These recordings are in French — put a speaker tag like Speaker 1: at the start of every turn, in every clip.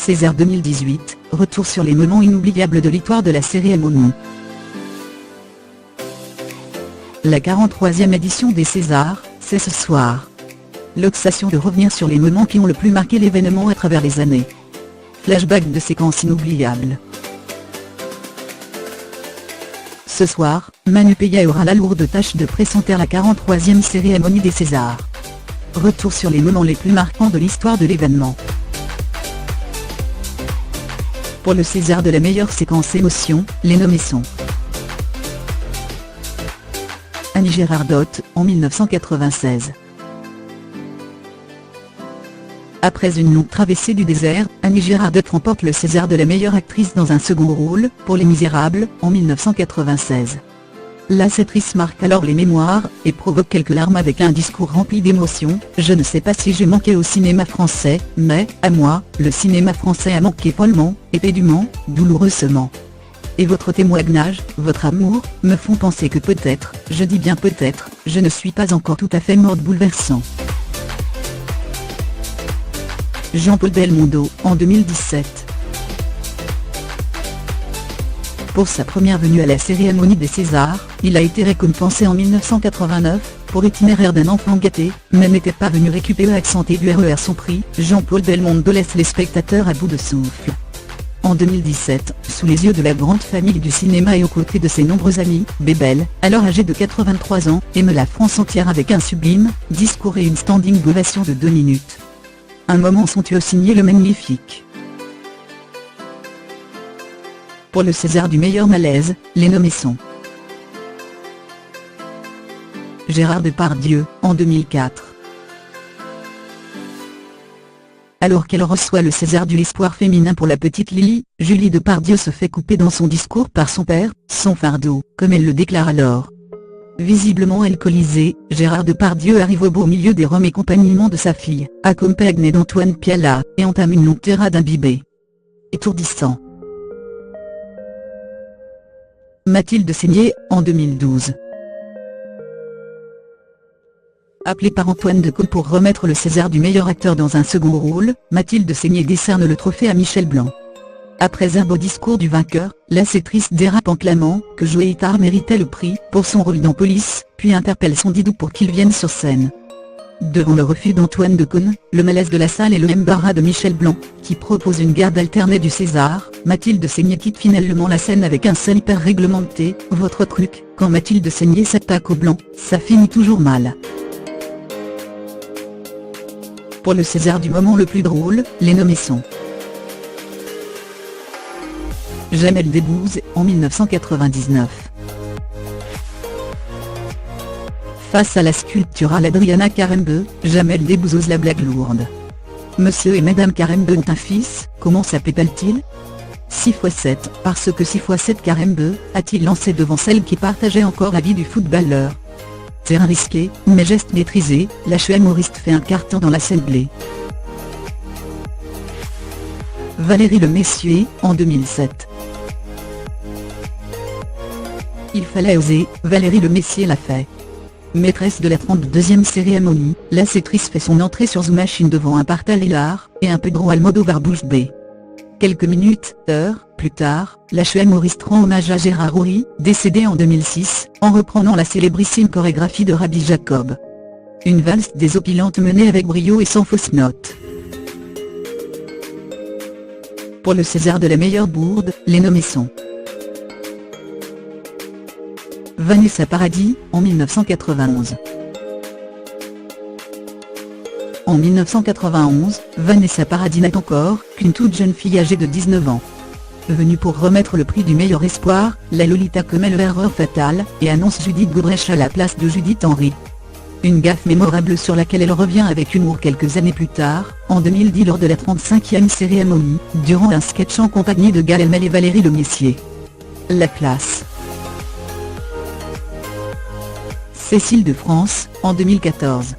Speaker 1: César 2018, retour sur les moments inoubliables de l'histoire de la cérémonie. La 43e édition des Césars, c'est ce soir. L'occasion de revenir sur les moments qui ont le plus marqué l'événement à travers les années. Flashback de séquences inoubliables. Ce soir, Manu Payet aura la lourde tâche de présenter la 43e cérémonie des Césars. Retour sur les moments les plus marquants de l'histoire de l'événement. Pour le César de la meilleure séquence émotion, les nommés sont Annie Girardot, en 1996. Après une longue traversée du désert, Annie Girardot remporte le César de la meilleure actrice dans un second rôle, pour Les Misérables, en 1996. L'actrice marque alors les mémoires, et provoque quelques larmes avec un discours rempli d'émotions. Je ne sais pas si j'ai manqué au cinéma français, mais, à moi, le cinéma français a manqué follement, éperdument, douloureusement. Et votre témoignage, votre amour, me font penser que peut-être, je dis bien peut-être, je ne suis pas encore tout à fait morte. Bouleversant. Jean-Paul Belmondo, en 2017. Pour sa première venue à la cérémonie des Césars, il a été récompensé en 1989, pour Itinéraire d'un enfant gâté, mais n'était pas venu récupérer accent aigu RER son prix. Jean-Paul Belmondo laisse les spectateurs à bout de souffle. En 2017, sous les yeux de la grande famille du cinéma et aux côtés de ses nombreux amis, Bébel, alors âgé de 83 ans, émeut la France entière avec un sublime discours et une standing ovation de 2 minutes. Un moment somptueux signé Le Magnifique. Pour le César du meilleur malaise, les nommés sont Gérard Depardieu, en 2004. Alors qu'elle reçoit le César de l'espoir féminin pour La Petite Lily, Julie Depardieu se fait couper dans son discours par son père, son fardeau, comme elle le déclare alors. Visiblement alcoolisé, Gérard Depardieu arrive au beau milieu des remécompaniments de sa fille, accompagné d'Antoine Piala, et entame une longue tirade imbibée. Étourdissant. Mathilde Seigner, en 2012. Appelée par Antoine Decaune pour remettre le César du meilleur acteur dans un second rôle, Mathilde Seigner décerne le trophée à Michel Blanc. Après un beau discours du vainqueur, l'actrice dérape en clamant que Joe Itard méritait le prix pour son rôle dans Police, puis interpelle son Didou pour qu'il vienne sur scène. Devant le refus d'Antoine Decaune, le malaise de la salle et le embarras de Michel Blanc, qui propose une garde alternée du César, Mathilde Seigner quitte finalement la scène avec un seul hyper réglementé. Votre truc, quand Mathilde Seigner s'attaque au blanc, ça finit toujours mal. Pour le César du moment le plus drôle, les nommés sont Jamel Debbouze, en 1999. Face à la sculpturale Adriana Karembeu, Jamel Debbouze ose la blague lourde. Monsieur et Madame Karembeu ont un fils, comment s'appelle-t-il ? 6x7, parce que 6x7 Karembeu, a-t-il lancé devant celle qui partageait encore la vie du footballeur. Terrain risqué, mais geste maîtrisé, la humoriste fait un carton dans l'assemblée. Valérie Le Messier, en 2007. Il fallait oser, Valérie Le Messier l'a fait. Maîtresse de la 32e cérémonie, l'actrice fait son entrée sur Zoom Machine devant un parterre hilar, et un Pedro Almodóvar bouche bée. Quelques minutes, heures, plus tard, la humoriste rend hommage à Gérard Houry, décédé en 2006, en reprenant la célébrissime chorégraphie de Rabbi Jacob. Une valse désopilante menée avec brio et sans fausse note. Pour le César de la meilleure bourde, les nommés sont Vanessa Paradis, en 1991. En 1991, Vanessa Paradis n'est encore qu'une toute jeune fille âgée de 19 ans. Venue pour remettre le prix du meilleur espoir, la Lolita commet l'erreur fatale, et annonce Judith Godrèche à la place de Judith Henry. Une gaffe mémorable sur laquelle elle revient avec humour quelques années plus tard, en 2010 lors de la 35e cérémonie, durant un sketch en compagnie de Gad Elmaleh et Valérie Le Messier. La classe. Cécile de France, en 2014.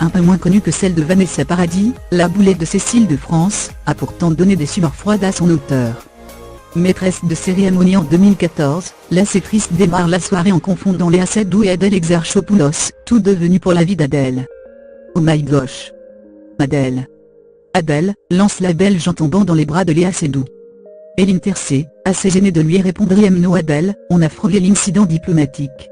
Speaker 1: Un peu moins connue que celle de Vanessa Paradis, la boulette de Cécile de France a pourtant donné des sueurs froides à son auteur. Maîtresse de cérémonie en 2014, l'actrice démarre la soirée en confondant Léa Seydoux et Adèle Exarchopoulos, tout devenu pour la vie d'Adèle. Oh my gosh. Adèle. Adèle, lance la Belge en tombant dans les bras de Léa Seydoux. Eline Tercé, assez gênée de lui répondre. No Adèle, on a frôlé l'incident diplomatique.